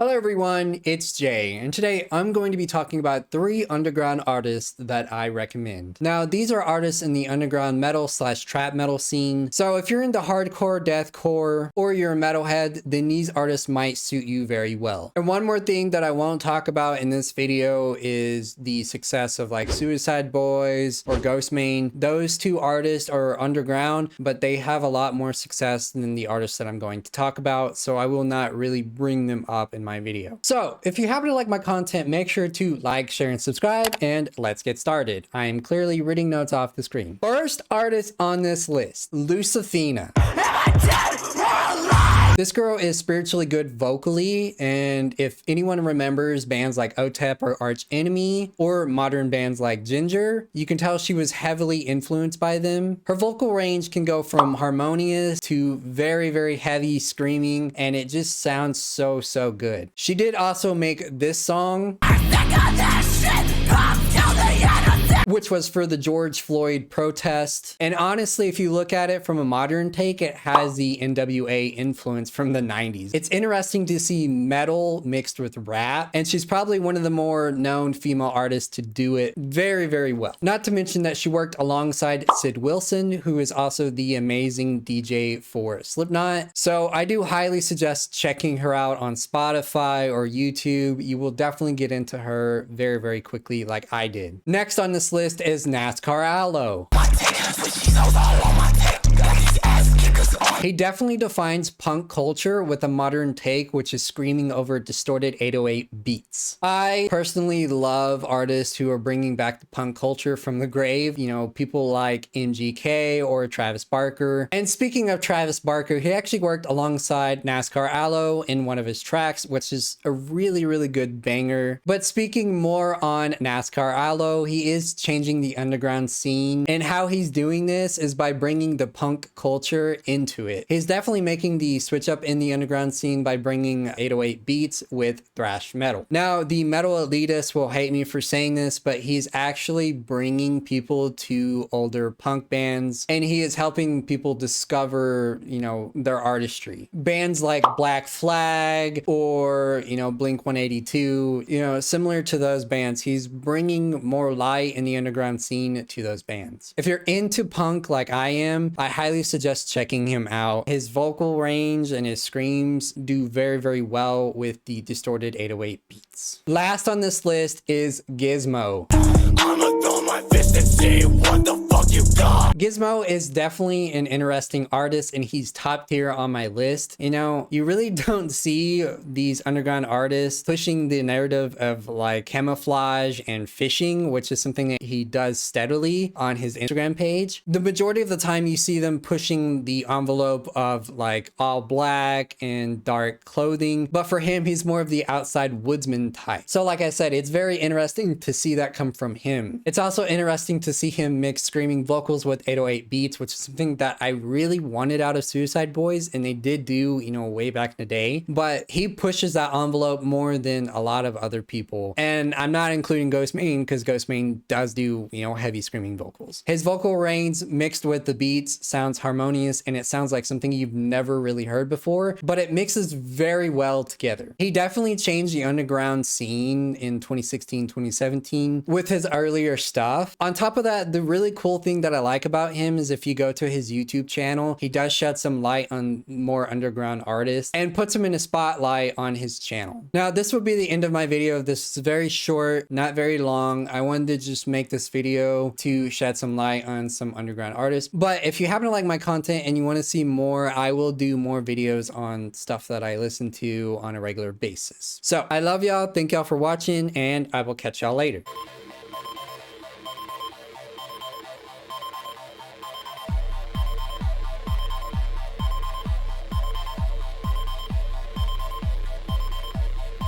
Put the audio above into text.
Hello everyone, it's Jay, and today I'm going to be talking about 3 underground artists that I recommend. Now, these are artists in the underground metal / trap metal scene, so if you're into hardcore, deathcore, or you're a metalhead, then these artists might suit you very well. And one more thing that I won't talk about in this video is the success of like Suicide Boys or Ghostmane. Those 2 artists are underground, but they have a lot more success than the artists that I'm going to talk about, so I will not really bring them up in my video. So if you happen to like my content, make sure to like, share, and subscribe, and let's get started. I am clearly reading notes off the screen. First artist on this list, Lucifena. This girl is spiritually good vocally, and if anyone remembers bands like OTEP or Arch Enemy, or modern bands like Ginger, you can tell she was heavily influenced by them. Her vocal range can go from harmonious to very, very heavy screaming, and it just sounds so good. She did also make this song, which was for the George Floyd protest. And honestly, if you look at it from a modern take, it has the NWA influence from the 90s. It's interesting to see metal mixed with rap, and she's probably one of the more known female artists to do it very well. Not to mention that she worked alongside Sid Wilson, who is also the amazing DJ for Slipknot. So I do highly suggest checking her out on Spotify or YouTube. You will definitely get into her very quickly like I did. Next on this list is Nascar Aloe. He definitely defines punk culture with a modern take, which is screaming over distorted 808 beats. I personally love artists who are bringing back the punk culture from the grave, you know, people like MGK or Travis Barker. And speaking of Travis Barker, he actually worked alongside Nascar Aloe in one of his tracks, which is a really good banger. But speaking more on Nascar Aloe, he is changing the underground scene, and how he's doing this is by bringing the punk culture into it. He's definitely making the switch up in the underground scene by bringing 808 beats with thrash metal. Now, the metal elitists will hate me for saying this, but he's actually bringing people to older punk bands, and he is helping people discover, you know, their artistry. Bands like Black Flag or, you know, Blink 182, you know, similar to those bands, he's bringing more light in the underground scene to those bands. If you're into punk like I am, I highly suggest checking him out. His vocal range and his screams do very well with the distorted 808 beats. Last on this list is Gizmo. I'ma throw my fist and see what the fuck you got. Gizmo is definitely an interesting artist, and he's top tier on my list. You know, you really don't see these underground artists pushing the narrative of like camouflage and fishing, which is something that he does steadily on his Instagram page. The majority of the time you see them pushing the envelope of like all black and dark clothing, but for him, he's more of the outside woodsman type. So like I said, it's very interesting to see that come from him. It's also interesting to see him mix screaming vocals with 808 beats, which is something that I really wanted out of Suicide Boys, and they did do, you know, way back in the day, but he pushes that envelope more than a lot of other people. And I'm not including Ghostmane, because Ghostmane does do, you know, heavy screaming vocals. His vocal range mixed with the beats sounds harmonious, and it sounds like something you've never really heard before, but it mixes very well together. He definitely changed the underground scene in 2016, 2017 with his earlier stuff. On top of that, the really cool thing that I like about him is if you go to his YouTube channel, he does shed some light on more underground artists and puts them in a spotlight on his channel. Now, this would be the end of my video. This is very short, not very long. I wanted to just make this video to shed some light on some underground artists. But if you happen to like my content and you want to see more, I will do more videos on stuff that I listen to on a regular basis. So I love y'all. Thank y'all for watching, and I will catch y'all later.